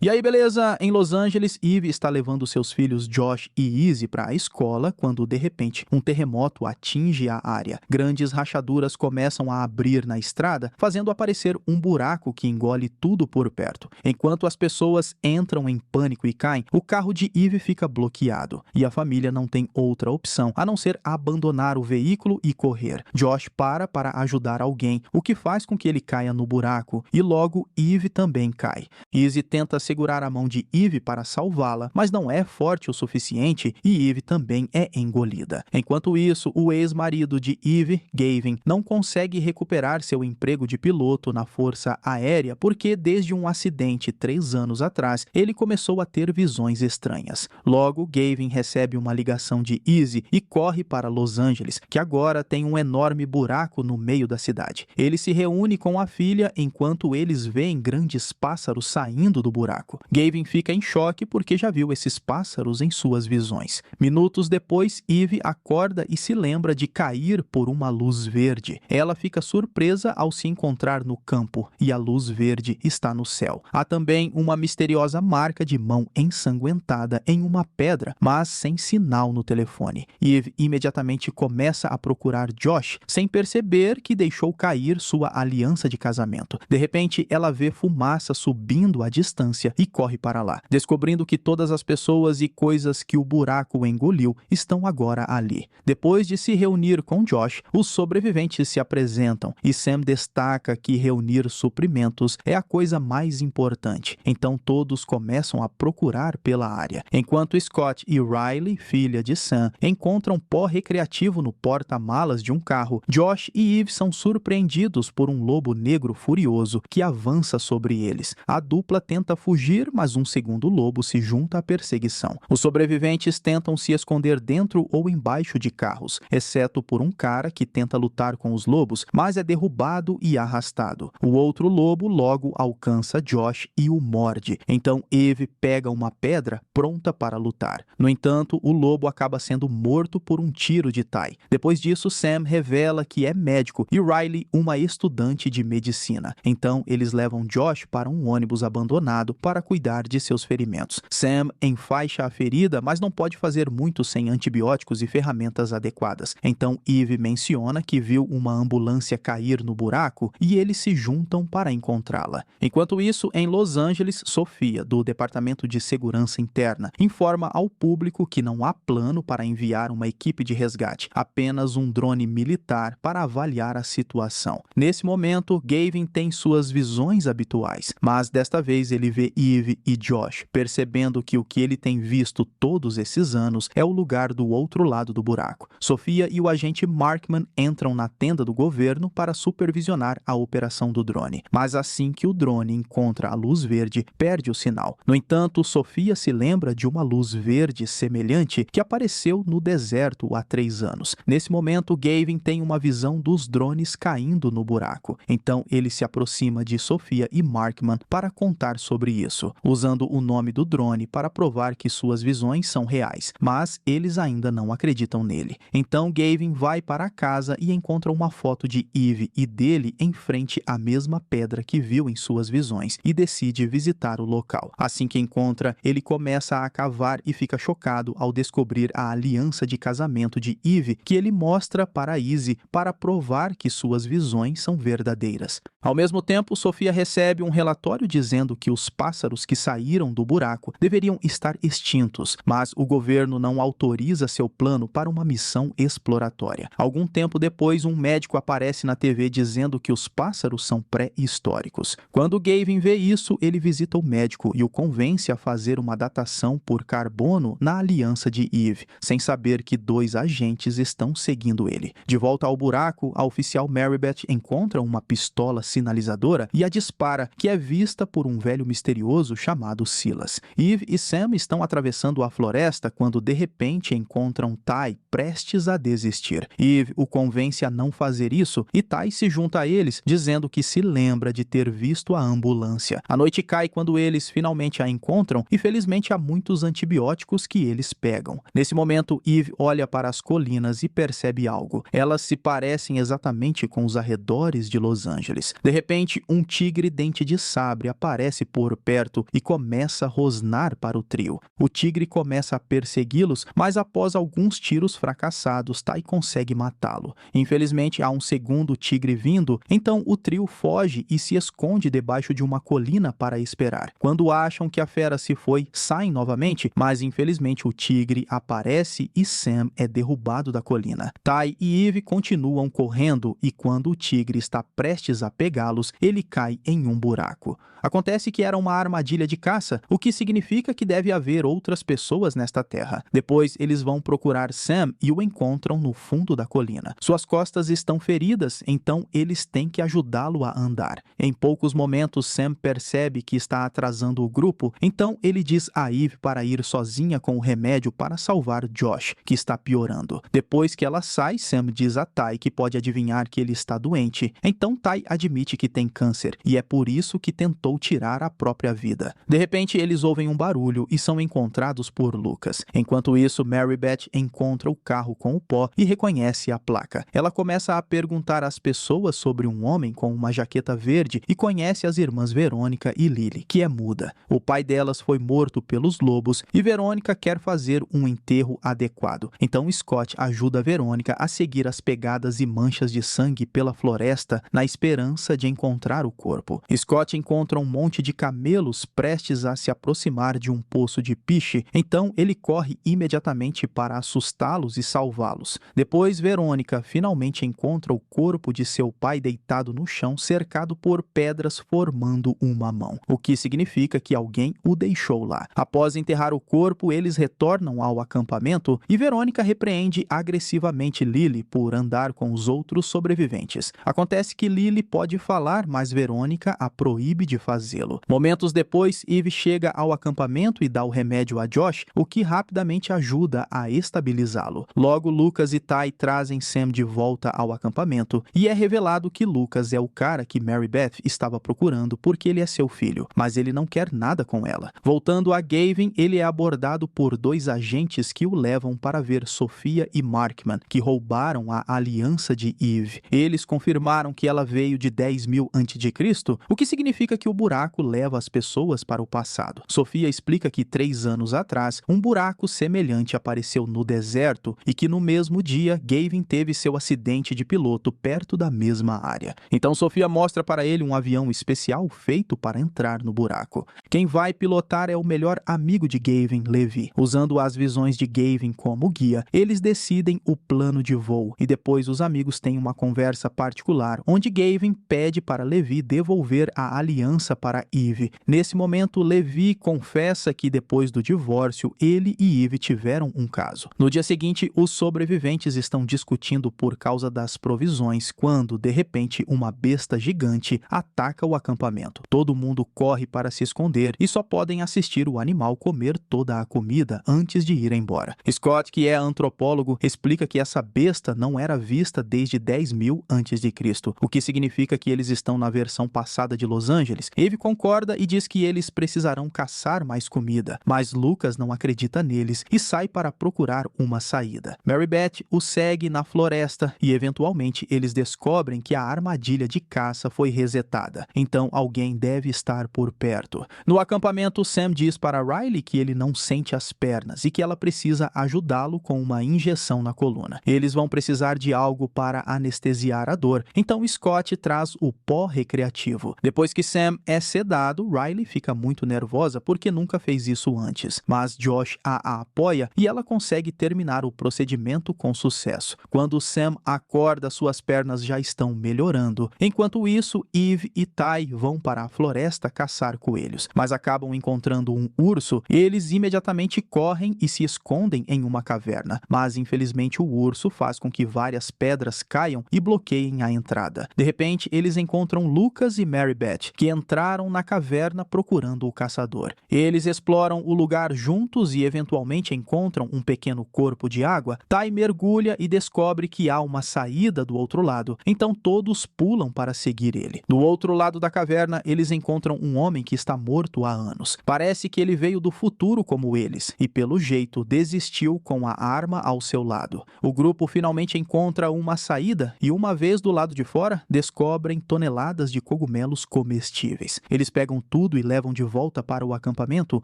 E aí, beleza? Em Los Angeles, Eve está levando seus filhos Josh e Izzy para a escola quando, de repente, um terremoto atinge a área. Grandes rachaduras começam a abrir na estrada, fazendo aparecer um buraco que engole tudo por perto. Enquanto as pessoas entram em pânico e caem, o carro de Eve fica bloqueado. E a família não tem outra opção a não ser abandonar o veículo e correr. Josh para ajudar alguém, o que faz com que ele caia no buraco. E logo, Eve também cai. Izzy tenta segurar a mão de Eve para salvá-la, mas não é forte o suficiente e Eve também é engolida. Enquanto isso, o ex-marido de Eve, Gavin, não consegue recuperar seu emprego de piloto na Força Aérea porque desde um acidente 3 anos atrás, ele começou a ter visões estranhas. Logo, Gavin recebe uma ligação de Izzy e corre para Los Angeles, que agora tem um enorme buraco no meio da cidade. Ele se reúne com a filha enquanto eles veem grandes pássaros saindo do buraco. Gavin fica em choque porque já viu esses pássaros em suas visões. Minutos depois, Eve acorda e se lembra de cair por uma luz verde. Ela fica surpresa ao se encontrar no campo e a luz verde está no céu. Há também uma misteriosa marca de mão ensanguentada em uma pedra, mas sem sinal no telefone. Eve imediatamente começa a procurar Josh, sem perceber que deixou cair sua aliança de casamento. De repente, ela vê fumaça subindo à distância e corre para lá, descobrindo que todas as pessoas e coisas que o buraco engoliu estão agora ali. Depois de se reunir com Josh, os sobreviventes se apresentam e Sam destaca que reunir suprimentos é a coisa mais importante. Então todos começam a procurar pela área. Enquanto Scott e Riley, filha de Sam, encontram pó recreativo no porta-malas de um carro, Josh e Eve são surpreendidos por um lobo negro furioso que avança sobre eles. A dupla tenta fugir, mas um segundo lobo se junta à perseguição. Os sobreviventes tentam se esconder dentro ou embaixo de carros, exceto por um cara que tenta lutar com os lobos, mas é derrubado e arrastado. O outro lobo logo alcança Josh e o morde. Então Eve pega uma pedra pronta para lutar. No entanto, o lobo acaba sendo morto por um tiro de Ty. Depois disso, Sam revela que é médico e Riley uma estudante de medicina. Então eles levam Josh para um ônibus abandonado para cuidar de seus ferimentos. Sam enfaixa a ferida, mas não pode fazer muito sem antibióticos e ferramentas adequadas. Então Eve menciona que viu uma ambulância cair no buraco e eles se juntam para encontrá-la. Enquanto isso, em Los Angeles, Sofia, do Departamento de Segurança Interna, informa ao público que não há plano para enviar uma equipe de resgate, apenas um drone militar para avaliar a situação. Nesse momento, Gavin tem suas visões habituais, mas desta vez ele vê Eve e Josh, percebendo que o que ele tem visto todos esses anos é o lugar do outro lado do buraco. Sofia e o agente Markman entram na tenda do governo para supervisionar a operação do drone, mas assim que o drone encontra a luz verde, perde o sinal. No entanto, Sofia se lembra de uma luz verde semelhante que apareceu no deserto há 3 anos. Nesse momento, Gavin tem uma visão dos drones caindo no buraco. Então ele se aproxima de Sofia e Markman para contar sobre isso, usando o nome do drone para provar que suas visões são reais, mas eles ainda não acreditam nele. Então Gavin vai para casa e encontra uma foto de Eve e dele em frente à mesma pedra que viu em suas visões e decide visitar o local. Assim que encontra, ele começa a cavar e fica chocado ao descobrir a aliança de casamento de Eve que ele mostra para Izzy para provar que suas visões são verdadeiras. Ao mesmo tempo, Sofia recebe um relatório dizendo que os pássaros que saíram do buraco deveriam estar extintos, mas o governo não autoriza seu plano para uma missão exploratória. Algum tempo depois, um médico aparece na TV dizendo que os pássaros são pré-históricos. Quando Gavin vê isso, ele visita o médico e o convence a fazer uma datação por carbono na aliança de Eve, sem saber que 2 agentes estão seguindo ele. De volta ao buraco, a oficial Marybeth encontra uma pistola sinalizadora e a dispara, que é vista por um velho misterioso chamado Silas. Eve e Sam estão atravessando a floresta quando de repente encontram Ty prestes a desistir. Eve o convence a não fazer isso e Ty se junta a eles, dizendo que se lembra de ter visto a ambulância. A noite cai quando eles finalmente a encontram e felizmente há muitos antibióticos que eles pegam. Nesse momento, Eve olha para as colinas e percebe algo. Elas se parecem exatamente com os arredores de Los Angeles. De repente, um tigre dente de sabre aparece por perto perto e começa a rosnar para o trio. O tigre começa a persegui-los, mas após alguns tiros fracassados, Tai consegue matá-lo. Infelizmente, há um segundo tigre vindo, então o trio foge e se esconde debaixo de uma colina para esperar. Quando acham que a fera se foi, saem novamente, mas infelizmente o tigre aparece e Sam é derrubado da colina. Tai e Eve continuam correndo e quando o tigre está prestes a pegá-los, ele cai em um buraco. Acontece que era uma armadilha de caça, o que significa que deve haver outras pessoas nesta terra. Depois, eles vão procurar Sam e o encontram no fundo da colina. Suas costas estão feridas, então eles têm que ajudá-lo a andar. Em poucos momentos, Sam percebe que está atrasando o grupo, então ele diz a Eve para ir sozinha com o remédio para salvar Josh, que está piorando. Depois que ela sai, Sam diz a Tai que pode adivinhar que ele está doente. Então Tai admite que tem câncer, e é por isso que tentou tirar a própria vida. De repente, eles ouvem um barulho e são encontrados por Lucas. Enquanto isso, Mary Beth encontra o carro com o pó e reconhece a placa. Ela começa a perguntar às pessoas sobre um homem com uma jaqueta verde e conhece as irmãs Verônica e Lily, que é muda. O pai delas foi morto pelos lobos e Verônica quer fazer um enterro adequado. Então Scott ajuda Verônica a seguir as pegadas e manchas de sangue pela floresta na esperança de encontrar o corpo. Scott encontra um monte de camelos prestes a se aproximar de um poço de piche, então ele corre imediatamente para assustá-los e salvá-los. Depois, Verônica finalmente encontra o corpo de seu pai deitado no chão, cercado por pedras formando uma mão, o que significa que alguém o deixou lá. Após enterrar o corpo, eles retornam ao acampamento e Verônica repreende agressivamente Lily por andar com os outros sobreviventes. Acontece que Lily pode falar, mas Verônica a proíbe de fazê-lo. Momentos depois, Eve chega ao acampamento e dá o remédio a Josh, o que rapidamente ajuda a estabilizá-lo. Logo, Lucas e Tai trazem Sam de volta ao acampamento e é revelado que Lucas é o cara que Mary Beth estava procurando porque ele é seu filho, mas ele não quer nada com ela. Voltando a Gavin, ele é abordado por dois agentes que o levam para ver Sophia e Markman, que roubaram a aliança de Eve. Eles confirmaram que ela veio de 10.000 a.C., o que significa que o buraco leva as pessoas para o passado. Sophia explica que 3 anos atrás, um buraco semelhante apareceu no deserto e que no mesmo dia, Gavin teve seu acidente de piloto perto da mesma área. Então Sophia mostra para ele um avião especial feito para entrar no buraco. Quem vai pilotar é o melhor amigo de Gavin, Levi. Usando as visões de Gavin como guia, eles decidem o plano de voo e depois os amigos têm uma conversa particular, onde Gavin pede para Levi devolver a aliança para Eve. Nesse momento, Levi confessa que depois do divórcio, ele e Eve tiveram um caso. No dia seguinte, os sobreviventes estão discutindo por causa das provisões, quando, de repente, uma besta gigante ataca o acampamento. Todo mundo corre para se esconder e só podem assistir o animal comer toda a comida antes de ir embora. Scott, que é antropólogo, explica que essa besta não era vista desde 10.000 a.C., o que significa que eles estão na versão passada de Los Angeles. Eve concorda e diz que eles precisarão caçar mais comida, mas Lucas não acredita neles e sai para procurar uma saída. Mary Beth o segue na floresta e eventualmente eles descobrem que a armadilha de caça foi resetada, então alguém deve estar por perto. No acampamento, Sam diz para Riley que ele não sente as pernas e que ela precisa ajudá-lo com uma injeção na coluna. Eles vão precisar de algo para anestesiar a dor, então Scott traz o pó recreativo. Depois que Sam é sedado, Riley fica muito nervosa porque nunca fez isso antes, mas Josh a apoia e ela consegue terminar o procedimento com sucesso. Quando Sam acorda, suas pernas já estão melhorando. Enquanto isso, Eve e Tai vão para a floresta caçar coelhos, mas acabam encontrando um urso. Eles imediatamente correm e se escondem em uma caverna, mas infelizmente o urso faz com que várias pedras caiam e bloqueiem a entrada. De repente, eles encontram Lucas e Mary Beth, que entraram na caverna procurando o caçador. Eles exploram o lugar juntos e eventualmente encontram um pequeno corpo de água. Tai mergulha e descobre que há uma saída do outro lado, então todos pulam para seguir ele. Do outro lado da caverna, eles encontram um homem que está morto há anos. Parece que ele veio do futuro como eles, e pelo jeito desistiu com a arma ao seu lado. O grupo finalmente encontra uma saída e uma vez do lado de fora, descobrem toneladas de cogumelos comestíveis. Eles pegam tudo e levam de volta para o acampamento,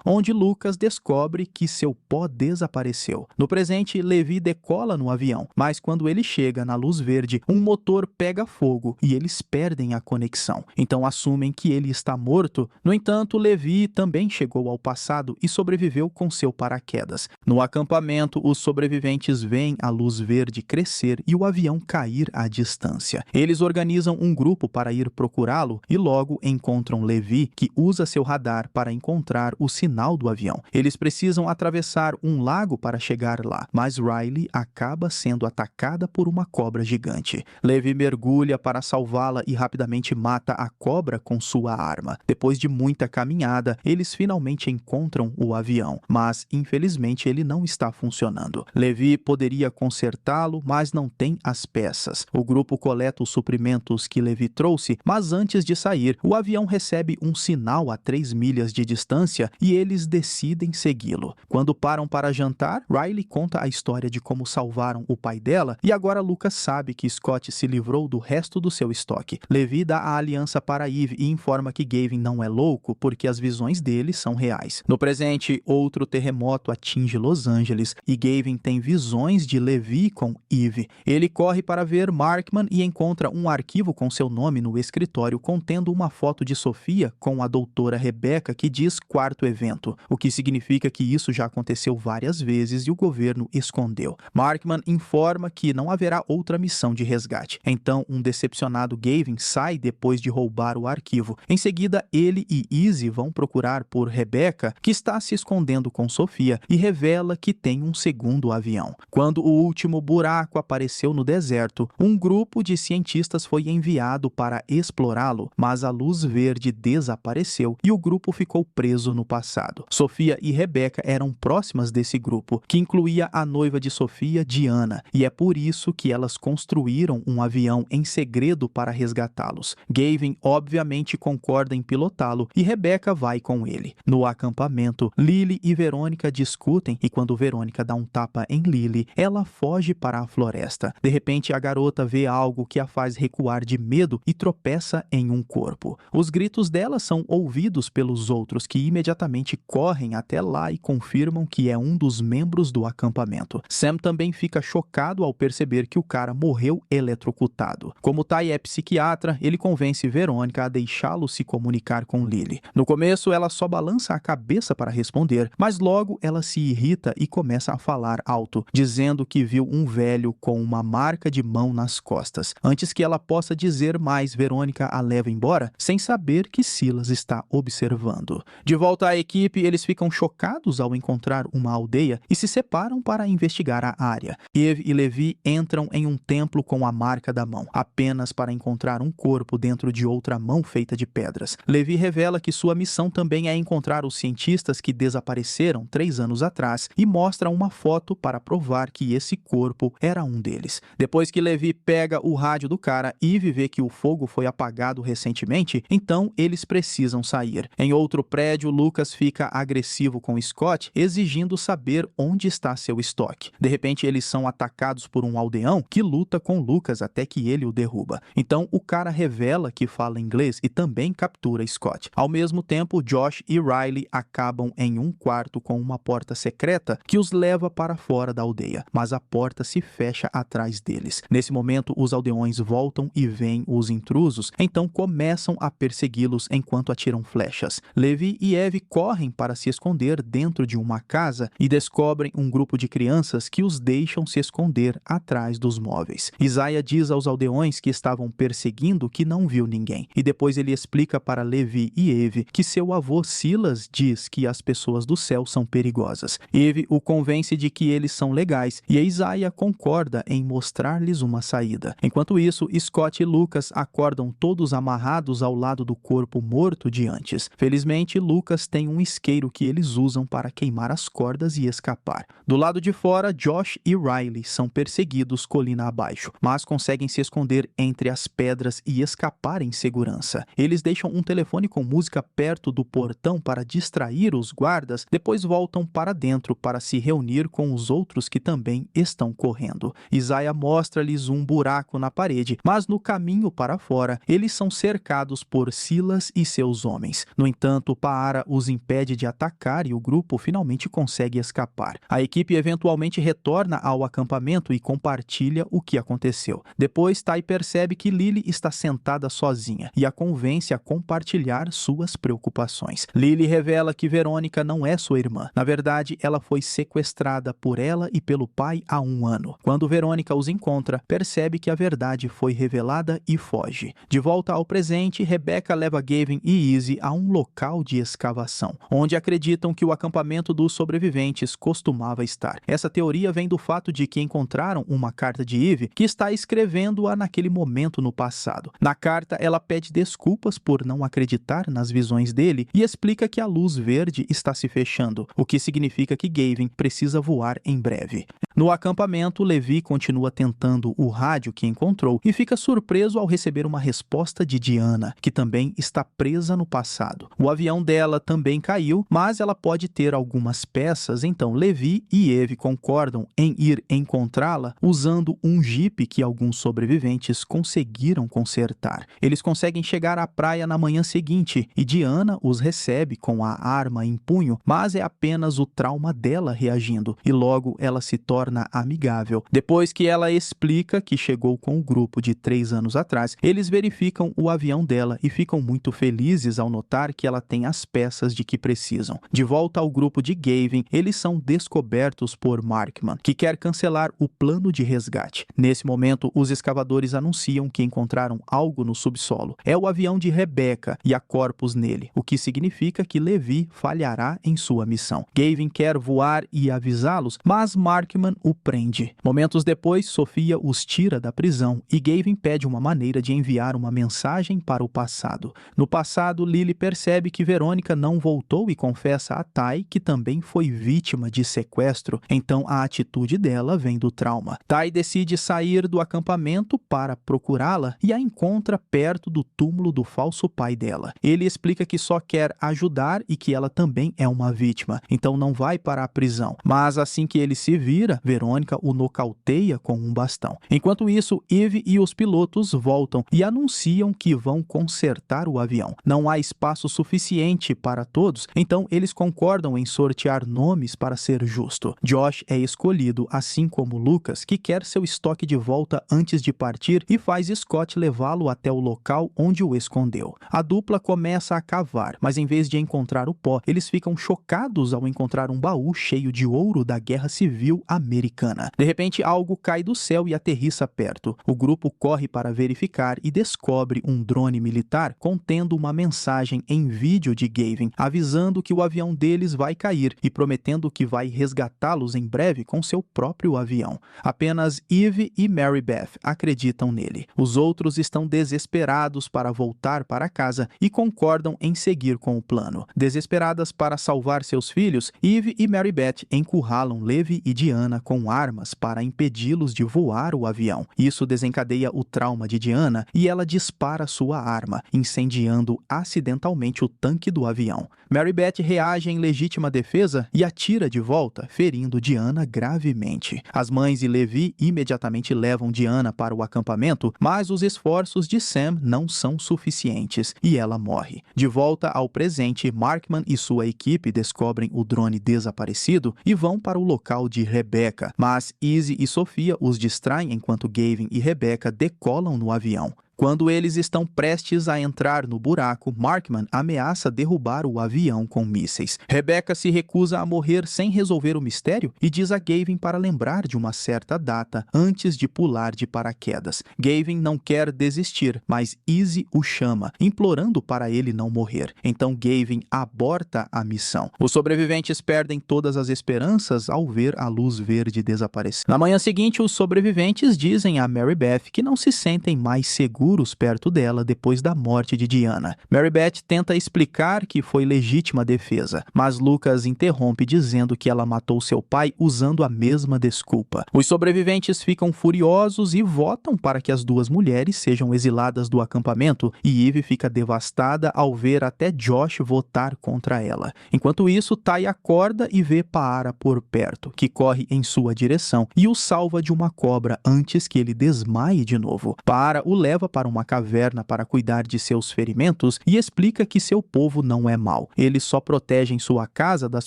onde Lucas descobre que seu pó desapareceu. No presente, Levi decola no avião, mas quando ele chega na luz verde, um motor pega fogo e eles perdem a conexão. Então assumem que ele está morto. No entanto, Levi também chegou ao passado e sobreviveu com seu paraquedas. No acampamento, os sobreviventes veem a luz verde crescer e o avião cair à distância. Eles organizam um grupo para ir procurá-lo e logo encontram Levi, que usa seu radar para encontrar o sinal do avião. Eles precisam atravessar um lago para chegar lá, mas Riley acaba sendo atacada por uma cobra gigante. Levi mergulha para salvá-la e rapidamente mata a cobra com sua arma. Depois de muita caminhada, eles finalmente encontram o avião, mas infelizmente ele não está funcionando. Levi poderia consertá-lo, mas não tem as peças. O grupo coleta os suprimentos que Levi trouxe, mas antes de sair, o avião recebe um sinal a 3 milhas de distância e eles decidem segui-lo. Quando param para jantar, Riley conta a história de como salvaram o pai dela e agora Lucas sabe que Scott se livrou do resto do seu estoque. Levi dá a aliança para Eve e informa que Gavin não é louco porque as visões dele são reais. No presente, outro terremoto atinge Los Angeles e Gavin tem visões de Levi com Eve. Ele corre para ver Markman e encontra um arquivo com seu nome no escritório contendo uma foto de Sofia com a doutora Rebecca que diz quarto evento, o que significa que isso já aconteceu várias vezes e o governo escondeu. Markman informa que não haverá outra missão de resgate. Então, um decepcionado Gavin sai depois de roubar o arquivo. Em seguida, ele e Izzy vão procurar por Rebecca, que está se escondendo com Sofia, e revela que tem um segundo avião. Quando o último buraco apareceu no deserto, um grupo de cientistas foi enviado para explorá-lo, mas a luz verde desapareceu e o grupo ficou preso no passado. Sofia e Rebecca eram próximas desse grupo, que incluía a noiva de Sofia, Diana, e é por isso que elas construíram um avião em segredo para resgatá-los. Gavin obviamente concorda em pilotá-lo e Rebecca vai com ele. No acampamento, Lily e Verônica discutem e quando Verônica dá um tapa em Lily, ela foge para a floresta. De repente, a garota vê algo que a faz recuar de medo e tropeça em um corpo. Os gritos dela são ouvidos pelos outros, que imediatamente correm até lá e confirmam que é um dos membros do acampamento. Sam também fica chocado ao perceber que o cara morreu eletrocutado. Como Tai é psiquiatra, ele convence Verônica a deixá-lo se comunicar com Lily. No começo, ela só balança a cabeça para responder, mas logo ela se irrita e começa a falar alto, dizendo que viu um velho com uma marca de mão nas costas. Antes que ela possa dizer mais, Verônica a leva embora, sem saber que Silas está observando. De volta à equipe, eles ficam chocados ao encontrar uma aldeia e se separam para investigar a área. Eve e Levi entram em um templo com a marca da mão, apenas para encontrar um corpo dentro de outra mão feita de pedras. Levi revela que sua missão também é encontrar os cientistas que desapareceram 3 anos atrás e mostra uma foto para provar que esse corpo era um deles. Depois que Levi pega o rádio do cara, Eve vê que o fogo foi apagado recentemente, então eles precisam sair. Em outro prédio, Lucas fica agressivo com Scott, exigindo saber onde está seu estoque. De repente, eles são atacados por um aldeão que luta com Lucas até que ele o derruba. Então, o cara revela que fala inglês e também captura Scott. Ao mesmo tempo, Josh e Riley acabam em um quarto com uma porta secreta que os leva para fora da aldeia, mas a porta se fecha atrás deles. Nesse momento, os aldeões voltam e veem os intrusos, então começam a persegui-los enquanto atiram flechas. Levi e Eve correm para se esconder dentro de uma casa e descobrem um grupo de crianças que os deixam se esconder atrás dos móveis. Isaiah diz aos aldeões que estavam perseguindo que não viu ninguém, e depois ele explica para Levi e Eve que seu avô Silas diz que as pessoas do céu são perigosas. Eve o convence de que eles são legais e Isaiah concorda em mostrar-lhes uma saída. Enquanto isso, Scott e Lucas acordam todos amarrados ao lado do corpo morto de antes. Felizmente, Lucas tem um isqueiro que eles usam para queimar as cordas e escapar. Do lado de fora, Josh e Riley são perseguidos colina abaixo, mas conseguem se esconder entre as pedras e escapar em segurança. Eles deixam um telefone com música perto do portão para distrair os guardas, depois voltam para dentro para se reunir com os outros que também estão correndo. Isaiah mostra-lhes um buraco na parede, mas no caminho para fora, eles são cercados por Silas e seus os homens. No entanto, Paara os impede de atacar e o grupo finalmente consegue escapar. A equipe eventualmente retorna ao acampamento e compartilha o que aconteceu. Depois, Tai percebe que Lily está sentada sozinha e a convence a compartilhar suas preocupações. Lily revela que Verônica não é sua irmã. Na verdade, ela foi sequestrada por ela e pelo pai há 1 ano. Quando Verônica os encontra, percebe que a verdade foi revelada e foge. De volta ao presente, Rebecca leva Gavin e Izzy a um local de escavação, onde acreditam que o acampamento dos sobreviventes costumava estar. Essa teoria vem do fato de que encontraram uma carta de Eve que está escrevendo-a naquele momento no passado. Na carta, ela pede desculpas por não acreditar nas visões dele e explica que a luz verde está se fechando, o que significa que Gavin precisa voar em breve. No acampamento, Levi continua tentando o rádio que encontrou e fica surpreso ao receber uma resposta de Diana, que também está presa no passado. O avião dela também caiu, mas ela pode ter algumas peças, então Levi e Eve concordam em ir encontrá-la usando um jipe que alguns sobreviventes conseguiram consertar. Eles conseguem chegar à praia na manhã seguinte e Diana os recebe com a arma em punho, mas é apenas o trauma dela reagindo e logo ela se torna amigável. Depois que ela explica que chegou com o grupo de 3 anos atrás, eles verificam o avião dela e ficam muito felizes ao notar que ela tem as peças de que precisam. De volta ao grupo de Gavin, eles são descobertos por Markman, que quer cancelar o plano de resgate. Nesse momento, os escavadores anunciam que encontraram algo no subsolo. É o avião de Rebecca e há corpos nele, o que significa que Levi falhará em sua missão. Gavin quer voar e avisá-los, mas Markman o prende. Momentos depois, Sofia os tira da prisão e Gavin pede uma maneira de enviar uma mensagem para o passado. No passado, Lily percebe que Verônica não voltou e confessa a Tai que também foi vítima de sequestro, então a atitude dela vem do trauma. Tai decide sair do acampamento para procurá-la e a encontra perto do túmulo do falso pai dela. Ele explica que só quer ajudar e que ela também é uma vítima, então não vai para a prisão. Mas assim que ele se vira, Verônica o nocauteia com um bastão. Enquanto isso, Eve e os pilotos voltam e anunciam que vão consertar o avião. Não há espaço suficiente para todos, então eles concordam em sortear nomes para ser justo. Josh é escolhido, assim como Lucas, que quer seu estoque de volta antes de partir e faz Scott levá-lo até o local onde o escondeu. A dupla começa a cavar, mas em vez de encontrar o pó, eles ficam chocados ao encontrar um baú cheio de ouro da Guerra Civil Americana. De repente, algo cai do céu e aterrissa perto. O grupo corre para verificar e descobre um drone militar contendo uma mensagem em vídeo de Gavin, avisando que o avião deles vai cair e prometendo que vai resgatá-los em breve com seu próprio avião. Apenas Eve e Mary Beth acreditam nele. Os outros estão desesperados para voltar para casa e concordam em seguir com o plano. Desesperadas para salvar seus filhos, Eve e Mary Beth encurralam Levi e Diana com armas para impedi-los de voar o avião. Isso desencadeia o trauma de Diana e ela dispara sua arma, incendiando acidentalmente o tanque do avião. Mary Beth reage em legítima defesa e atira de volta, ferindo Diana gravemente. As mães e Levi imediatamente levam Diana para o acampamento, mas os esforços de Sam não são suficientes e ela morre. De volta ao presente, Markman e sua equipe descobrem o drone desaparecido e vão para o local de Rebecca, mas Izzy e Sofia os distraem enquanto Gavin e Rebecca decolam no avião. Quando eles estão prestes a entrar no buraco, Markman ameaça derrubar o avião com mísseis. Rebecca se recusa a morrer sem resolver o mistério e diz a Gavin para lembrar de uma certa data antes de pular de paraquedas. Gavin não quer desistir, mas Izzy o chama, implorando para ele não morrer. Então Gavin aborta a missão. Os sobreviventes perdem todas as esperanças ao ver a luz verde desaparecer. Na manhã seguinte, os sobreviventes dizem a Mary Beth que não se sentem mais seguros perto dela depois da morte de Diana. Mary Beth tenta explicar que foi legítima defesa, mas Lucas interrompe dizendo que ela matou seu pai usando a mesma desculpa. Os sobreviventes ficam furiosos e votam para que as duas mulheres sejam exiladas do acampamento e Eve fica devastada ao ver até Josh votar contra ela. Enquanto isso, Tai acorda e vê Paara por perto, que corre em sua direção e o salva de uma cobra antes que ele desmaie de novo. Paara o leva para uma caverna para cuidar de seus ferimentos e explica que seu povo não é mau. Eles só protegem sua casa das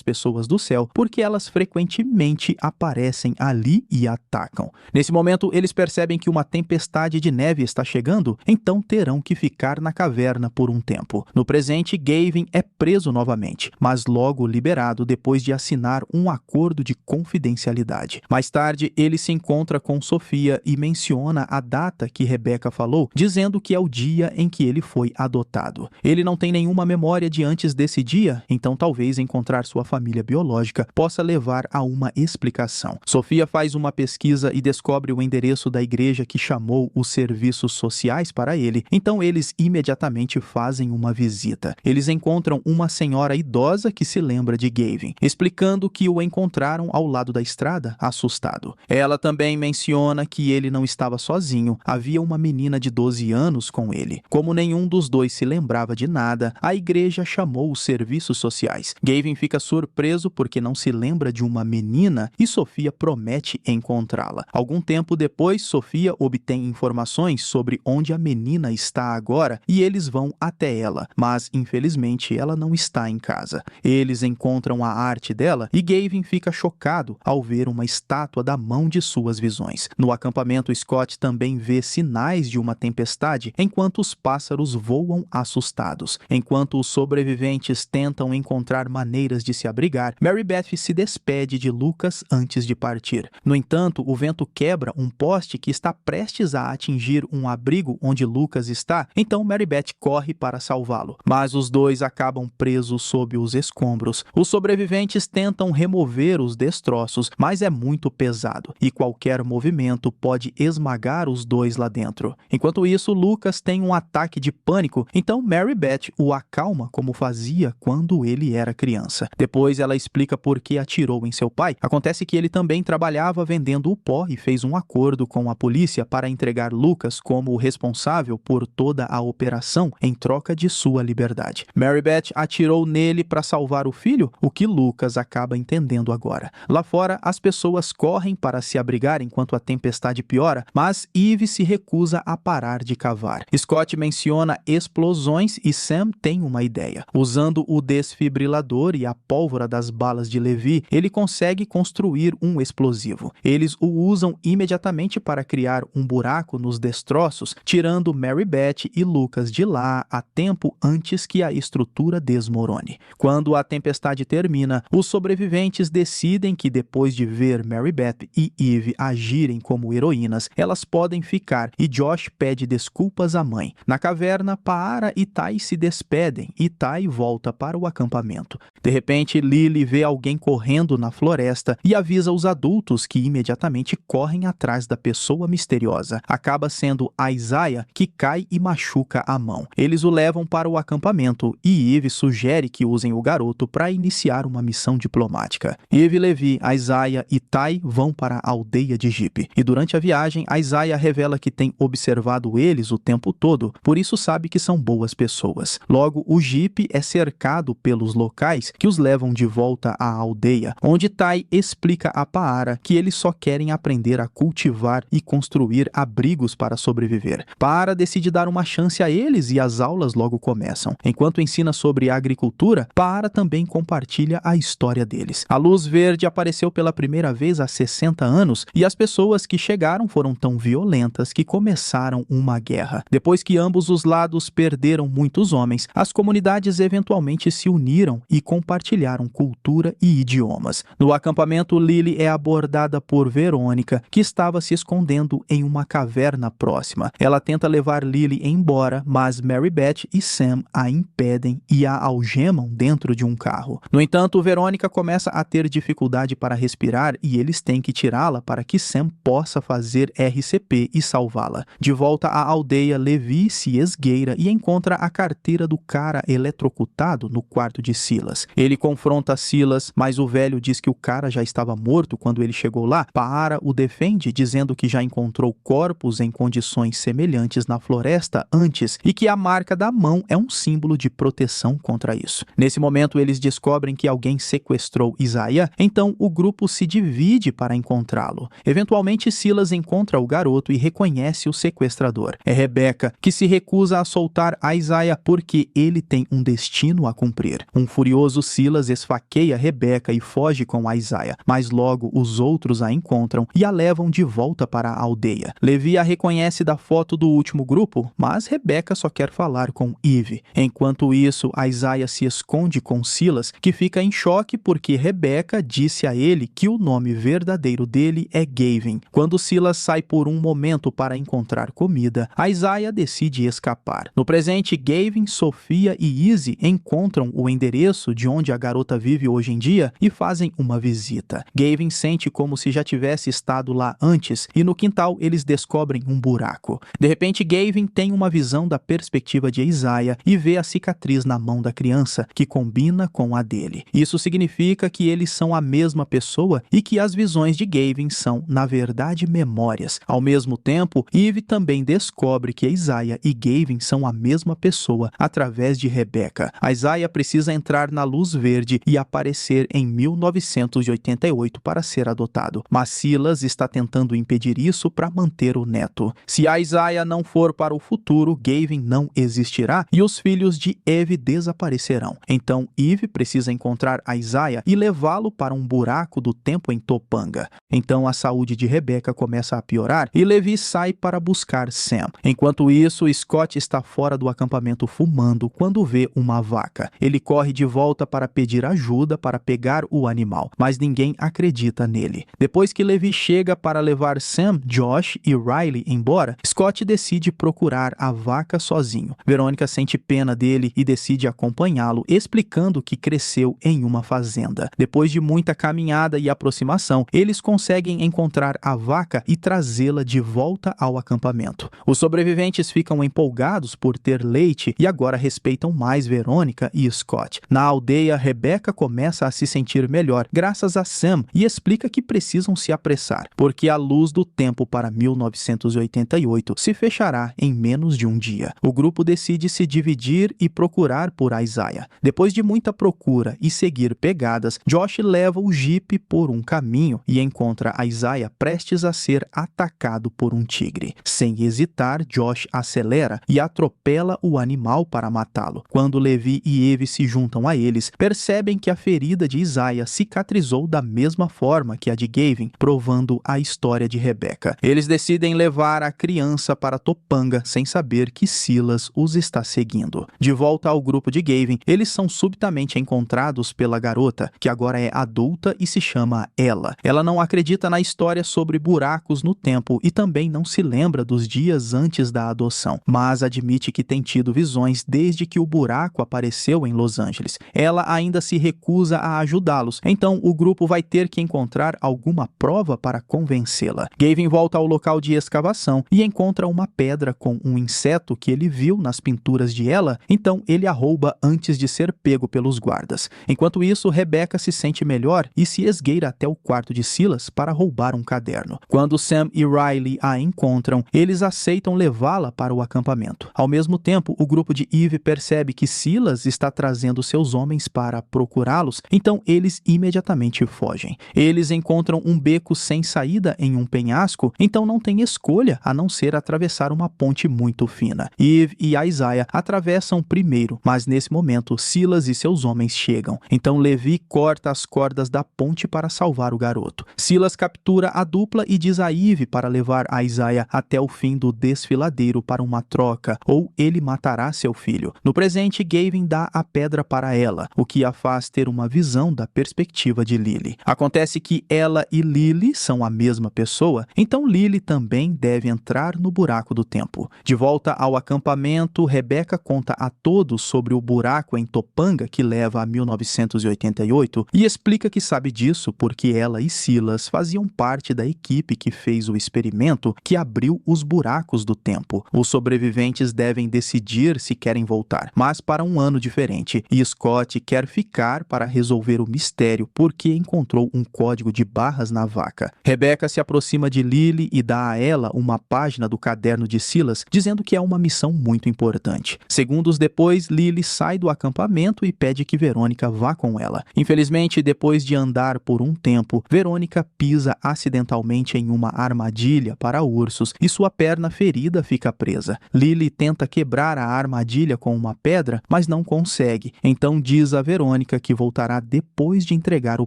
pessoas do céu porque elas frequentemente aparecem ali e atacam. Nesse momento, eles percebem que uma tempestade de neve está chegando, então terão que ficar na caverna por um tempo. No presente, Gavin é preso novamente, mas logo liberado depois de assinar um acordo de confidencialidade. Mais tarde, ele se encontra com Sophia e menciona a data que Rebecca falou, dizendo que é o dia em que ele foi adotado. Ele não tem nenhuma memória de antes desse dia, então talvez encontrar sua família biológica possa levar a uma explicação. Sophia faz uma pesquisa e descobre o endereço da igreja que chamou os serviços sociais para ele, então eles imediatamente fazem uma visita. Eles encontram uma senhora idosa que se lembra de Gavin, explicando que o encontraram ao lado da estrada, assustado. Ela também menciona que ele não estava sozinho, havia uma menina de 12 anos com ele. Como nenhum dos dois se lembrava de nada, a igreja chamou os serviços sociais. Gavin fica surpreso porque não se lembra de uma menina e Sophia promete encontrá-la. Algum tempo depois, Sophia obtém informações sobre onde a menina está agora e eles vão até ela, mas infelizmente ela não está em casa. Eles encontram a arte dela e Gavin fica chocado ao ver uma estátua da mão de suas visões. No acampamento, Scott também vê sinais de uma tempestade enquanto os pássaros voam assustados. Enquanto os sobreviventes tentam encontrar maneiras de se abrigar, Mary Beth se despede de Lucas antes de partir. No entanto, o vento quebra um poste que está prestes a atingir um abrigo onde Lucas está, então Mary Beth corre para salvá-lo. Mas os dois acabam presos sob os escombros. Os sobreviventes tentam remover os destroços, mas é muito pesado e qualquer movimento pode esmagar os dois lá dentro. Enquanto isso, Lucas tem um ataque de pânico, então Mary Beth o acalma como fazia quando ele era criança. Depois ela explica por que atirou em seu pai. Acontece que ele também trabalhava vendendo o pó e fez um acordo com a polícia para entregar Lucas como o responsável por toda a operação em troca de sua liberdade. Mary Beth atirou nele para salvar o filho, o que Lucas acaba entendendo agora. Lá fora, as pessoas correm para se abrigar enquanto a tempestade piora, mas Eve se recusa a parar de cavar. Scott menciona explosões e Sam tem uma ideia. Usando o desfibrilador e a pólvora das balas de Levi, ele consegue construir um explosivo. Eles o usam imediatamente para criar um buraco nos destroços, tirando Mary Beth e Lucas de lá a tempo antes que a estrutura desmorone. Quando a tempestade termina, os sobreviventes decidem que depois de ver Mary Beth e Eve agirem como heroínas, elas podem ficar e Josh pede desculpas à mãe. Na caverna, Paara e Tai se despedem e Tai volta para o acampamento. De repente, Lily vê alguém correndo na floresta e avisa os adultos que imediatamente correm atrás da pessoa misteriosa. Acaba sendo Isaiah que cai e machuca a mão. Eles o levam para o acampamento e Eve sugere que usem o garoto para iniciar uma missão diplomática. Eve, Levi, Isaiah e Tai vão para a aldeia de Jeep. E durante a viagem, Isaiah revela que tem observado eles o tempo todo, por isso sabe que são boas pessoas. Logo, o Jeep é cercado pelos locais que os levam de volta à aldeia, onde Tai explica a Paara que eles só querem aprender a cultivar e construir abrigos para sobreviver. Paara decide dar uma chance a eles e as aulas logo começam. Enquanto ensina sobre agricultura, Paara também compartilha a história deles. A luz verde apareceu pela primeira vez há 60 anos e as pessoas que chegaram foram tão violentas que começaram uma guerra. Depois que ambos os lados perderam muitos homens, as comunidades eventualmente se uniram e compartilharam cultura e idiomas. No acampamento, Lily é abordada por Verônica, que estava se escondendo em uma caverna próxima. Ela tenta levar Lily embora, mas Mary Beth e Sam a impedem e a algemam dentro de um carro. No entanto, Verônica começa a ter dificuldade para respirar e eles têm que tirá-la para que Sam possa fazer RCP e salvá-la. De volta à aldeia, Levi se esgueira e encontra a carteira do cara eletrocutado no quarto de Silas. Ele confronta Silas, mas o velho diz que o cara já estava morto quando ele chegou lá. Paara o defende, dizendo que já encontrou corpos em condições semelhantes na floresta antes e que a marca da mão é um símbolo de proteção contra isso. Nesse momento, eles descobrem que alguém sequestrou Isaiah, então o grupo se divide para encontrá-lo. Eventualmente, Silas encontra o garoto e reconhece o sequestrador. caçador. É Rebeca que se recusa a soltar Isaiah porque ele tem um destino a cumprir. Um furioso Silas esfaqueia Rebeca e foge com Isaiah, mas logo os outros a encontram e a levam de volta para a aldeia. Levi a reconhece da foto do último grupo, mas Rebeca só quer falar com Eve. Enquanto isso, Isaiah se esconde com Silas, que fica em choque porque Rebeca disse a ele que o nome verdadeiro dele é Gavin. Quando Silas sai por um momento para encontrar comida, Isaiah decide escapar. No presente, Gavin, Sofia e Izzy encontram o endereço de onde a garota vive hoje em dia e fazem uma visita. Gavin sente como se já tivesse estado lá antes e no quintal eles descobrem um buraco. De repente, Gavin tem uma visão da perspectiva de Isaiah e vê a cicatriz na mão da criança, que combina com a dele. Isso significa que eles são a mesma pessoa e que as visões de Gavin são, na verdade, memórias. Ao mesmo tempo, Eve também descobre que Isaiah e Gavin são a mesma pessoa através de Rebeca. Isaiah precisa entrar na luz verde e aparecer em 1988 para ser adotado, mas Silas está tentando impedir isso para manter o neto. Se Isaiah não for para o futuro, Gavin não existirá e os filhos de Eve desaparecerão. Então Eve precisa encontrar Isaiah e levá-lo para um buraco do tempo em Topanga. Então a saúde de Rebeca começa a piorar e Levi sai para buscar Sam. Enquanto isso, Scott está fora do acampamento fumando quando vê uma vaca. Ele corre de volta para pedir ajuda para pegar o animal, mas ninguém acredita nele. Depois que Levi chega para levar Sam, Josh e Riley embora, Scott decide procurar a vaca sozinho. Verônica sente pena dele e decide acompanhá-lo, explicando que cresceu em uma fazenda. Depois de muita caminhada e aproximação, eles conseguem encontrar a vaca e trazê-la de volta ao acampamento. Os sobreviventes ficam empolgados por ter leite e agora respeitam mais Verônica e Scott. Na aldeia, Rebeca começa a se sentir melhor graças a Sam e explica que precisam se apressar, porque a luz do tempo para 1988 se fechará em menos de um dia. O grupo decide se dividir e procurar por Isaiah. Depois de muita procura e seguir pegadas, Josh leva o jipe por um caminho e encontra Isaiah prestes a ser atacado por um tigre. Sem hesitar, Josh acelera e atropela o animal para matá-lo. Quando Levi e Eve se juntam a eles, percebem que a ferida de Isaiah cicatrizou da mesma forma que a de Gavin, provando a história de Rebeca. Eles decidem levar a criança para Topanga sem saber que Silas os está seguindo. De volta ao grupo de Gavin, eles são subitamente encontrados pela garota, que agora é adulta e se chama Ella. Ela não acredita na história sobre buracos no tempo e também não se lembra dos dias antes da adoção, mas admite que tem tido visões desde que o buraco apareceu em Los Angeles. Ela ainda se recusa a ajudá-los, então o grupo vai ter que encontrar alguma prova para convencê-la. Gavin volta ao local de escavação e encontra uma pedra com um inseto que ele viu nas pinturas de Ella, então ele a rouba antes de ser pego pelos guardas. Enquanto isso, Rebeca se sente melhor e se esgueira até o quarto de Silas para roubar um caderno. Quando Sam e Riley a encontram, eles aceitam levá-la para o acampamento. Ao mesmo tempo, o grupo de Eve percebe que Silas está trazendo seus homens para procurá-los, então eles imediatamente fogem. Eles encontram um beco sem saída em um penhasco, então não tem escolha a não ser atravessar uma ponte muito fina. Eve e Isaiah atravessam primeiro, mas nesse momento Silas e seus homens chegam. Então Levi corta as cordas da ponte para salvar o garoto. Silas captura a dupla e diz a Eve para levar Isaiah até o fim do desfiladeiro para uma troca, ou ele matará seu filho. No presente, Gavin dá a pedra para ela, o que a faz ter uma visão da perspectiva de Lily. Acontece que ela e Lily são a mesma pessoa, então Lily também deve entrar no buraco do tempo. De volta ao acampamento, Rebeca conta a todos sobre o buraco em Topanga que leva a 1988 e explica que sabe disso porque ela e Silas faziam parte da equipe que fez o experimento que abriu os buracos do tempo. Os sobreviventes devem decidir se querem voltar, mas para um ano diferente, e Scott quer ficar para resolver o mistério porque encontrou um código de barras na vaca. Rebeca se aproxima de Lily e dá a ela uma página do caderno de Silas, dizendo que é uma missão muito importante. Segundos depois, Lily sai do acampamento e pede que Verônica vá com ela. Infelizmente, depois de andar por um tempo, Verônica pisa acidentalmente em uma armadilha para ursos e sua perna pequena ferida fica presa. Lily tenta quebrar a armadilha com uma pedra, mas não consegue. Então diz a Verônica que voltará depois de entregar o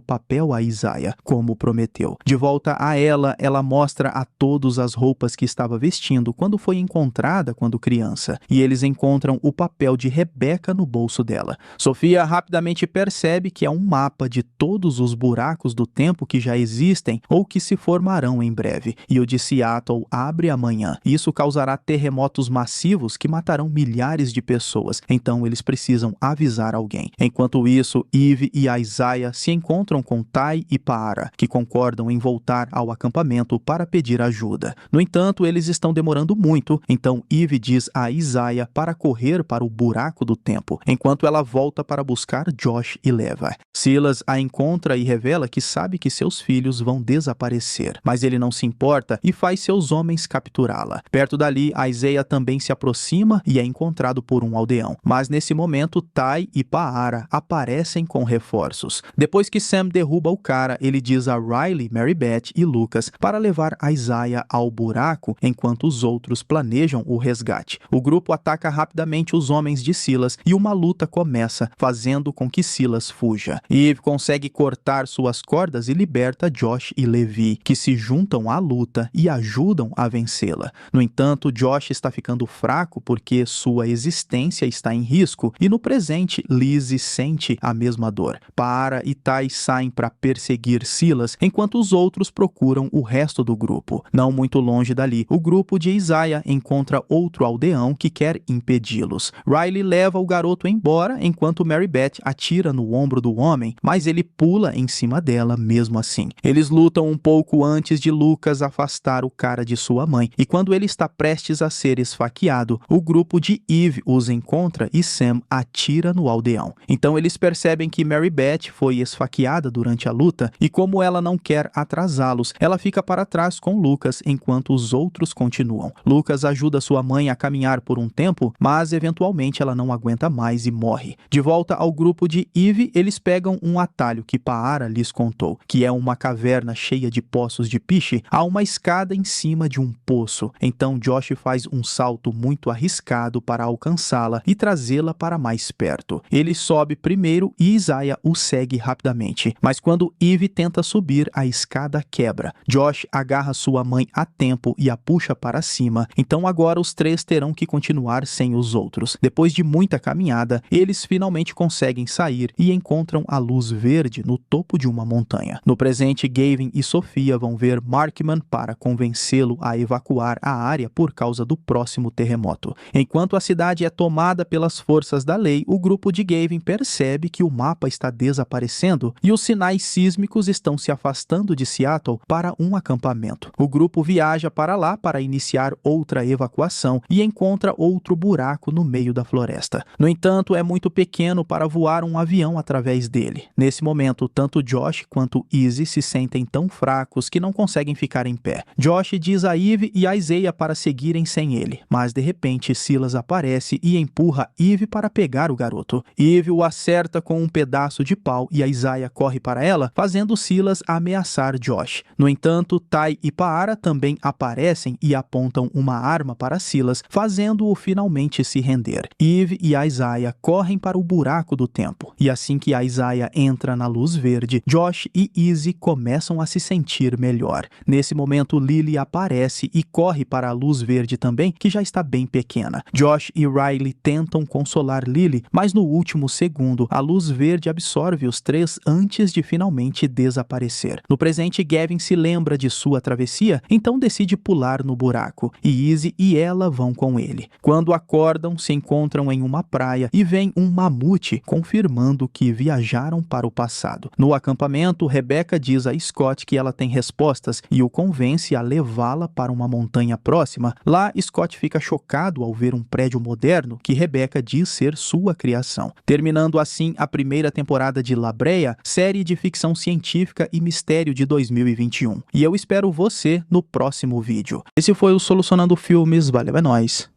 papel a Isaiah, como prometeu. De volta a ela mostra a todos as roupas que estava vestindo quando foi encontrada quando criança, e eles encontram o papel de Rebecca no bolso dela. Sofia rapidamente percebe que é um mapa de todos os buracos do tempo que já existem ou que se formarão em breve, e o de Seattle abre amanhã. Isso causará terremotos massivos que matarão milhares de pessoas, então eles precisam avisar alguém. Enquanto isso, Eve e Isaiah se encontram com Ty e Para, que concordam em voltar ao acampamento para pedir ajuda. No entanto, eles estão demorando muito, então Eve diz a Isaiah para correr para o buraco do tempo, enquanto ela volta para buscar Josh e Levi. Silas a encontra e revela que sabe que seus filhos vão desaparecer, mas ele não se importa e faz seus homens capturá-la. Perto dali, Isaiah também se aproxima e é encontrado por um aldeão, mas nesse momento Ty e Paara aparecem com reforços. Depois que Sam derruba o cara, ele diz a Riley, Mary Beth e Lucas para levar Isaiah ao buraco enquanto os outros planejam o resgate. O grupo ataca rapidamente os homens de Silas e uma luta começa, fazendo com que Silas fuja. Eve consegue cortar suas cordas e liberta Josh e Levi, que se juntam à luta e ajudam a vencê-la. No entanto, Josh está ficando fraco porque sua existência está em risco e no presente Lizzie sente a mesma dor. Para e Ty saem para perseguir Silas, enquanto os outros procuram o resto do grupo. Não muito longe dali, o grupo de Isaiah encontra outro aldeão que quer impedi-los. Riley leva o garoto embora, enquanto Mary Beth atira no ombro do homem, mas ele pula em cima dela mesmo assim. Eles lutam um pouco antes de Lucas afastar o cara de sua mãe, e quando ele está prestes a ser esfaqueado, o grupo de Eve os encontra e Sam atira no aldeão. Então eles percebem que Mary Beth foi esfaqueada durante a luta, e como ela não quer atrasá-los, ela fica para trás com Lucas enquanto os outros continuam. Lucas ajuda sua mãe a caminhar por um tempo, mas eventualmente ela não aguenta mais e morre. De volta ao grupo de Eve, eles pegam um atalho que Paara lhes contou, que é uma caverna cheia de poços de piche. Há uma escada em cima de um poço, então Josh faz um salto muito arriscado para alcançá-la e trazê-la para mais perto. Ele sobe primeiro e Isaiah o segue rapidamente, mas quando Eve tenta subir, a escada quebra. Josh agarra sua mãe a tempo e a puxa para cima, então agora os três terão que continuar sem os outros. Depois de muita caminhada, eles finalmente conseguem sair e encontram a luz verde no topo de uma montanha. No presente, Gavin e Sofia vão ver Markman para convencê-lo a evacuar a área por causa do próximo terremoto. Enquanto a cidade é tomada pelas forças da lei, o grupo de Gavin percebe que o mapa está desaparecendo e os sinais sísmicos estão se afastando de Seattle para um acampamento. O grupo viaja para lá para iniciar outra evacuação e encontra outro buraco no meio da floresta. No entanto, é muito pequeno para voar um avião através dele. Nesse momento, tanto Josh quanto Izzy se sentem tão fracos que não conseguem ficar em pé. Josh diz a Eve e a Isaiah para seguirem sem ele, mas de repente Silas aparece e empurra Eve para pegar o garoto. Eve o acerta com um pedaço de pau e a Isaiah corre para ela, fazendo Silas ameaçar Josh. No entanto, Ty e Paara também aparecem e apontam uma arma para Silas, fazendo-o finalmente se render. Eve e a Isaiah correm para o buraco do tempo, e assim que a Isaiah entra na luz verde, Josh e Izzy começam a se sentir melhor. Nesse momento, Lily aparece e corre para a luz verde também, que já está bem pequena. Josh e Riley tentam consolar Lily, mas no último segundo, a luz verde absorve os três antes de finalmente desaparecer. No presente, Gavin se lembra de sua travessia, então decide pular no buraco, e Izzy e ela vão com ele. Quando acordam, se encontram em uma praia e veem um mamute, confirmando que viajaram para o passado. No acampamento, Rebecca diz a Scott que ela tem respostas e o convence a levá-la para uma montanha próxima. Lá, Scott fica chocado ao ver um prédio moderno que Rebecca diz ser sua criação. Terminando assim a primeira temporada de La Brea, série de ficção científica e mistério de 2021. E eu espero você no próximo vídeo. Esse foi o Solucionando Filmes, valeu, é nóis.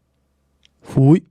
Fui!